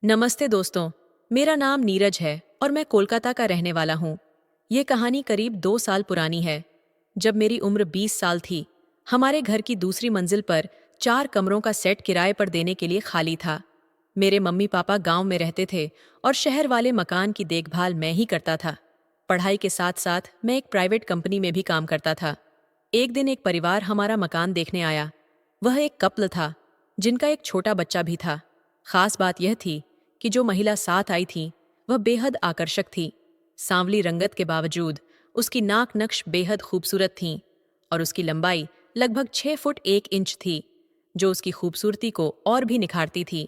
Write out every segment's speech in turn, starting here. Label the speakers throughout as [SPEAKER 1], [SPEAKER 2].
[SPEAKER 1] नमस्ते दोस्तों। मेरा नाम नीरज है और मैं कोलकाता का रहने वाला हूँ। ये कहानी करीब 2 साल पुरानी है। जब मेरी उम्र 20 साल थी, हमारे घर की दूसरी मंजिल पर 4 कमरों का सेट किराए पर देने के लिए खाली था। मेरे मम्मी पापा गांव में रहते थे और शहर वाले मकान की देखभाल मैं ही करता था। पढ़ाई के साथ साथ मैं एक प्राइवेट कंपनी में भी काम करता था। एक दिन एक परिवार हमारा मकान देखने आया। वह एक कपल था जिनका एक छोटा बच्चा भी था। खास बात यह थी कि जो महिला साथ आई थी वह बेहद आकर्षक थी। सांवली रंगत के बावजूद उसकी नाक नक्श बेहद खूबसूरत थीं और उसकी लंबाई लगभग 6 फुट 1 इंच थी, जो उसकी खूबसूरती को और भी निखारती थी।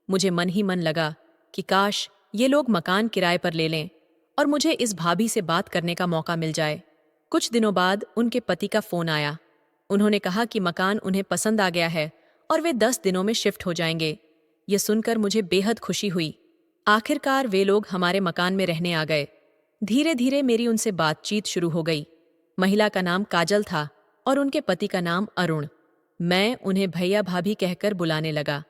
[SPEAKER 1] मुझे मन ही मन लगा कि काश ये लोग मकान किराए पर ले लें और मुझे इस भाभी से बात करने का मौका मिल जाए। कुछ दिनों बाद उनके पति का फोन आया। उन्होंने कहा कि मकान उन्हें पसंद आ गया है और वे 10 दिनों में शिफ्ट हो जाएंगे। ये सुनकर मुझे बेहद खुशी हुई। आखिरकार वे लोग हमारे मकान में रहने आ गए। धीरे धीरे मेरी उनसे बातचीत शुरू हो गई। महिला का नाम काजल था और उनके पति का नाम अरुण। मैं उन्हें भैया भाभी कहकर बुलाने लगा।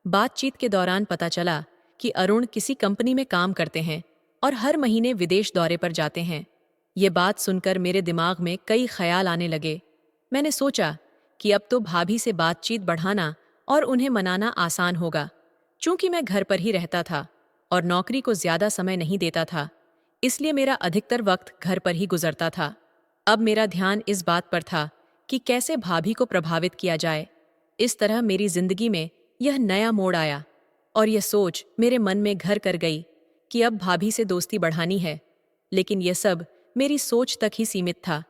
[SPEAKER 1] बातचीत के दौरान पता चला कि अरुण किसी कंपनी में काम करते हैं और हर महीने विदेश दौरे पर जाते हैं। ये बात सुनकर मेरे दिमाग में कई ख्याल आने लगे। मैंने सोचा कि अब तो भाभी से बातचीत बढ़ाना और उन्हें मनाना आसान होगा। चूंकि मैं घर पर ही रहता था और नौकरी को ज्यादा समय नहीं देता था, इसलिए मेरा अधिकतर वक्त घर पर ही गुजरता था। अब मेरा ध्यान इस बात पर था कि कैसे भाभी को प्रभावित किया जाए। इस तरह मेरी जिंदगी में यह नया मोड़ आया और यह सोच मेरे मन में घर कर गई कि अब भाभी से दोस्ती बढ़ानी है। लेकिन यह सब मेरी सोच तक ही सीमित था,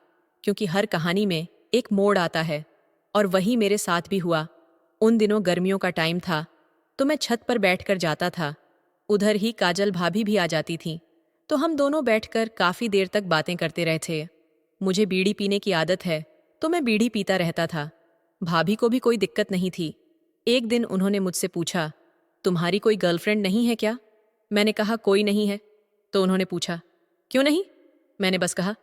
[SPEAKER 1] क्योंकि हर कहानी में एक मोड़ आता है और वही मेरे साथ भी हुआ। उन दिनों गर्मियों का टाइम था, तो मैं छत पर बैठकर जाता था। उधर ही काजल भाभी भी आ जाती थी, तो हम दोनों बैठकर काफी देर तक बातें करते रहे थे। मुझे बीड़ी पीने की आदत है, तो मैं बीड़ी पीता रहता था। भाभी को भी कोई दिक्कत नहीं थी। एक दिन उन्होंने मुझसे पूछा, तुम्हारी कोई गर्लफ्रेंड नहीं है क्या? मैंने कहा कोई नहीं है। तो उन्होंने पूछा, क्यों नहीं? मैंने बस कहा,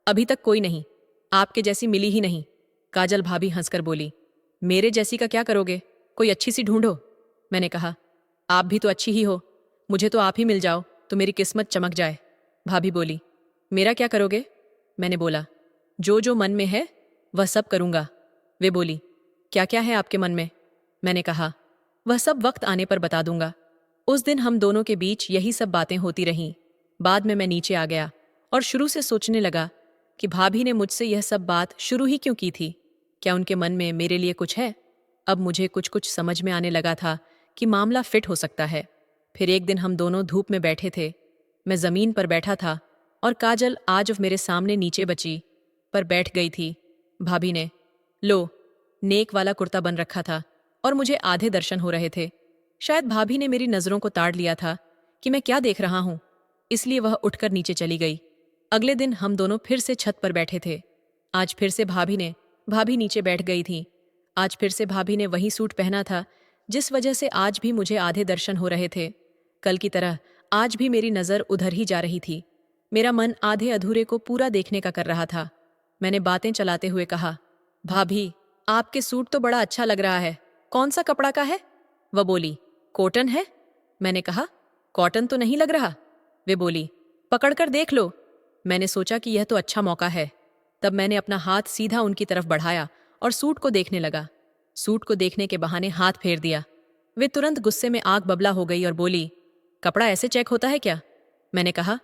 [SPEAKER 1] अभी तक कोई नहीं, आपके जैसी मिली ही नहीं। काजल भाभी हंसकर बोली, मेरे जैसी का क्या करोगे? कोई अच्छी सी ढूंढो। मैंने कहा, आप भी तो अच्छी ही हो, मुझे तो आप ही मिल जाओ तो मेरी किस्मत चमक जाए। भाभी बोली, मेरा क्या करोगे? मैंने बोला, जो जो मन में है वह सब करूंगा। वे बोली, क्या क्या है आपके मन में? मैंने कहा, वह सब वक्त आने पर बता दूंगा। उस दिन हम दोनों के बीच यही सब बातें होती रहीं। बाद में मैं नीचे आ गया और शुरू से सोचने लगा कि भाभी ने मुझसे यह सब बात शुरू ही क्यों की थी। क्या उनके मन में मेरे लिए कुछ है? अब मुझे कुछ कुछ समझ में आने लगा था कि मामला फिट हो सकता है। फिर एक दिन हम दोनों धूप में बैठे थे। मैं जमीन पर बैठा था और काजल आज मेरे सामने नीचे बची पर बैठ गई थी। भाभी ने लो नेक वाला कुर्ता बन रखा था और मुझे आधे दर्शन हो रहे थे। शायद भाभी ने मेरी नजरों को ताड़ लिया था कि मैं क्या देख रहा हूं, इसलिए वह उठकर नीचे चली गई। अगले दिन हम दोनों फिर से छत पर बैठे थे। आज फिर से भाभी नीचे बैठ गई थी। आज फिर से भाभी ने वही सूट पहना था, जिस वजह से आज भी मुझे आधे दर्शन हो रहे थे। कल की तरह आज भी मेरी नजर उधर ही जा रही थी। मेरा मन आधे अधूरे को पूरा देखने का कर रहा था। मैंने बातें चलाते हुए कहा, भाभी, आपके सूट तो बड़ा अच्छा लग रहा है, कौन सा कपड़ा का है? वह बोली, कॉटन है। मैंने कहा, कॉटन तो नहीं लग रहा। वे बोली, पकड़कर देख लो। मैंने सोचा कि यह तो अच्छा मौका है। तब मैंने अपना हाथ सीधा उनकी तरफ बढ़ाया और सूट को देखने लगा। सूट को देखने के बहाने हाथ फेर दिया। वे तुरंत गुस्से में आग बबला हो गई और बोली, कपड़ा ऐसे चेक होता है क्या? मैंने कहा,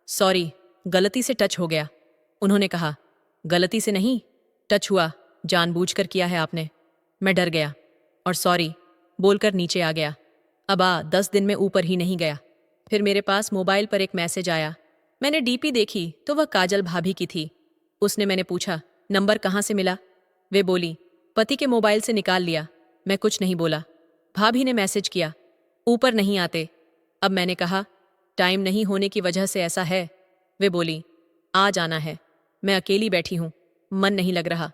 [SPEAKER 1] सॉरी, गलती से टच हो गया। उन्होंने कहा, गलती से नहीं, टच हुआ, जानबूझकर किया है आपने। मैं डर गया और सॉरी बोलकर नीचे आ गया। अब 10 दिन में ऊपर ही नहीं गया। फिर मेरे पास मोबाइल पर एक मैसेज आया। मैंने डीपी देखी तो वह काजल भाभी की थी। उसने मैंने पूछा, नंबर कहाँ से मिला? वे बोली, पति के मोबाइल से निकाल लिया। मैं कुछ नहीं बोला। भाभी ने मैसेज किया, ऊपर नहीं आते। अब मैंने कहा, टाइम नहीं होने की वजह से ऐसा है। वे बोली, आ जाना है, मैं अकेली बैठी हूं, मन नहीं लग रहा।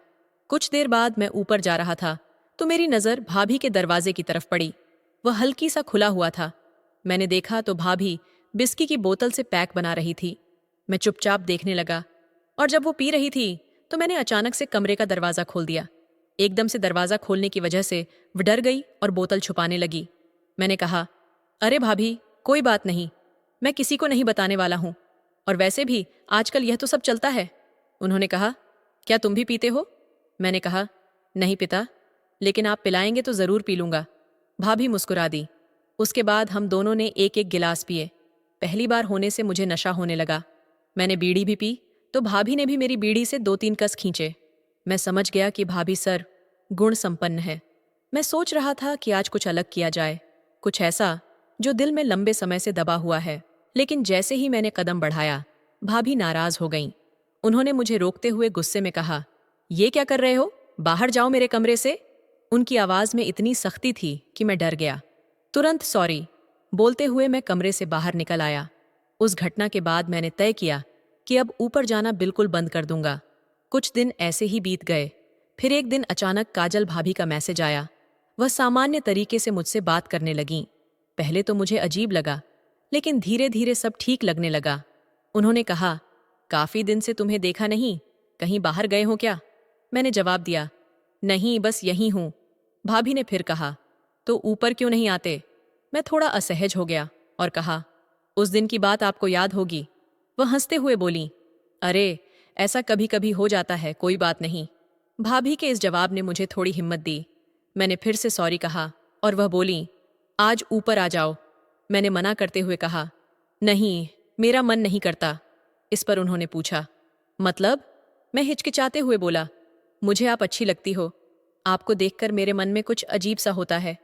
[SPEAKER 1] कुछ देर बाद मैं ऊपर जा रहा था तो मेरी नजर भाभी के दरवाजे की तरफ पड़ी। वह हल्की सा खुला हुआ था। मैंने देखा तो भाभी बिस्की की बोतल से पैक बना रही थी। मैं चुपचाप देखने लगा और जब वो पी रही थी तो मैंने अचानक से कमरे का दरवाजा खोल दिया। एकदम से दरवाजा खोलने की वजह से वह डर गई और बोतल छुपाने लगी। मैंने कहा, अरे भाभी, कोई बात नहीं, मैं किसी को नहीं बताने वाला हूँ। और वैसे भी आजकल यह तो सब चलता है। उन्होंने कहा, क्या तुम भी पीते हो? मैंने कहा, नहीं पिता, लेकिन आप पिलाएंगे तो ज़रूर पी लूँगा। भाभी मुस्कुरा दी। उसके बाद हम दोनों ने एक एक गिलास पिए। पहली बार होने से मुझे नशा होने लगा। मैंने बीड़ी भी पी तो भाभी ने भी मेरी बीड़ी से 2-3 कस खींचे। मैं समझ गया कि भाभी सर गुण संपन्न है। मैं सोच रहा था कि आज कुछ अलग किया जाए, कुछ ऐसा जो दिल में लंबे समय से दबा हुआ है। लेकिन जैसे ही मैंने कदम बढ़ाया, भाभी नाराज हो गईं। उन्होंने मुझे रोकते हुए गुस्से में कहा, ये क्या कर रहे हो? बाहर जाओ मेरे कमरे से। उनकी आवाज में इतनी सख्ती थी कि मैं डर गया। तुरंत सॉरी बोलते हुए मैं कमरे से बाहर निकल आया। उस घटना के बाद मैंने तय किया कि अब ऊपर जाना बिल्कुल बंद कर दूंगा। कुछ दिन ऐसे ही बीत गए। फिर एक दिन अचानक काजल भाभी का मैसेज आया। वह सामान्य तरीके से मुझसे बात करने लगीं। पहले तो मुझे अजीब लगा, लेकिन धीरे धीरे सब ठीक लगने लगा। उन्होंने कहा, काफी दिन से तुम्हें देखा नहीं, कहीं बाहर गए हो क्या? मैंने जवाब दिया, नहीं, बस यहीं हूं। भाभी ने फिर कहा, तो ऊपर क्यों नहीं आते? मैं थोड़ा असहज हो गया और कहा, उस दिन की बात आपको याद होगी। वह हंसते हुए बोली, अरे ऐसा कभी कभी हो जाता है, कोई बात नहीं। भाभी के इस जवाब ने मुझे थोड़ी हिम्मत दी। मैंने फिर से सॉरी कहा और वह बोली, आज ऊपर आ जाओ। मैंने मना करते हुए कहा, नहीं, मेरा मन नहीं करता। इस पर उन्होंने पूछा, मतलब? मैं हिचकिचाते हुए बोला, मुझे आप अच्छी लगती हो। आपको देखकर मेरे मन में कुछ अजीब सा होता है।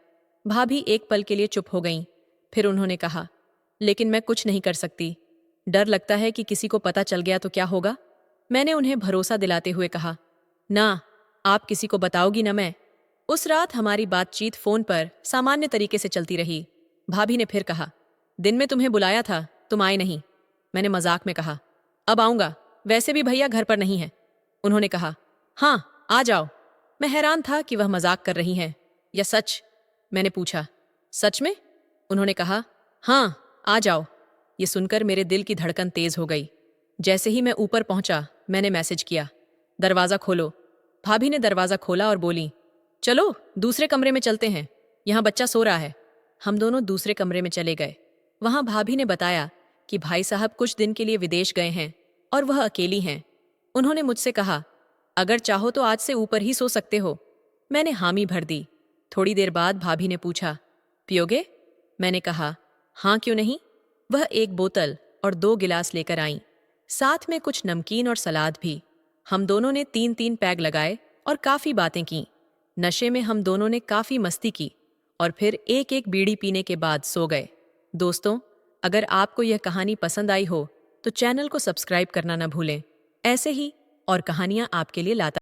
[SPEAKER 1] भाभी एक पल के लिए चुप हो गईं। फिर उन्होंने कहा, लेकिन मैं कुछ नहीं कर सकती। डर लगता है कि किसी को पता चल गया तो क्या होगा? मैंने उन्हें भरोसा दिलाते हुए कहा, ना, आप किसी को बताओगी ना। मैं उस रात हमारी बातचीत फोन पर सामान्य तरीके से चलती रही। भाभी ने फिर कहा, दिन में तुम्हें बुलाया था, तुम आए नहीं। मैंने मजाक में कहा, अब आऊंगा, वैसे भी भैया घर पर नहीं है। उन्होंने कहा, हाँ आ जाओ। मैं हैरान था कि वह मजाक कर रही हैं या सच। मैंने पूछा, सच में? उन्होंने कहा, हाँ आ जाओ। ये सुनकर मेरे दिल की धड़कन तेज हो गई। जैसे ही मैं ऊपर पहुंचा, मैंने मैसेज किया, दरवाजा खोलो। भाभी ने दरवाजा खोला और बोली, चलो दूसरे कमरे में चलते हैं, यहाँ बच्चा सो रहा है। हम दोनों दूसरे कमरे में चले गए। वहां भाभी ने बताया कि भाई साहब कुछ दिन के लिए विदेश गए हैं और वह अकेली हैं। उन्होंने मुझसे कहा, अगर चाहो तो आज से ऊपर ही सो सकते हो। मैंने हामी भर दी। थोड़ी देर बाद भाभी ने पूछा, पियोगे? मैंने कहा, हाँ क्यों नहीं। वह एक बोतल और 2 गिलास लेकर आईं, साथ में कुछ नमकीन और सलाद भी। हम दोनों ने 3-3 पैग लगाए और काफी बातें की। नशे में हम दोनों ने काफी मस्ती की और फिर एक एक बीड़ी पीने के बाद सो गए। दोस्तों, अगर आपको यह कहानी पसंद आई हो तो चैनल को सब्सक्राइब करना न भूलें। ऐसे ही और कहानियां आपके लिए लाता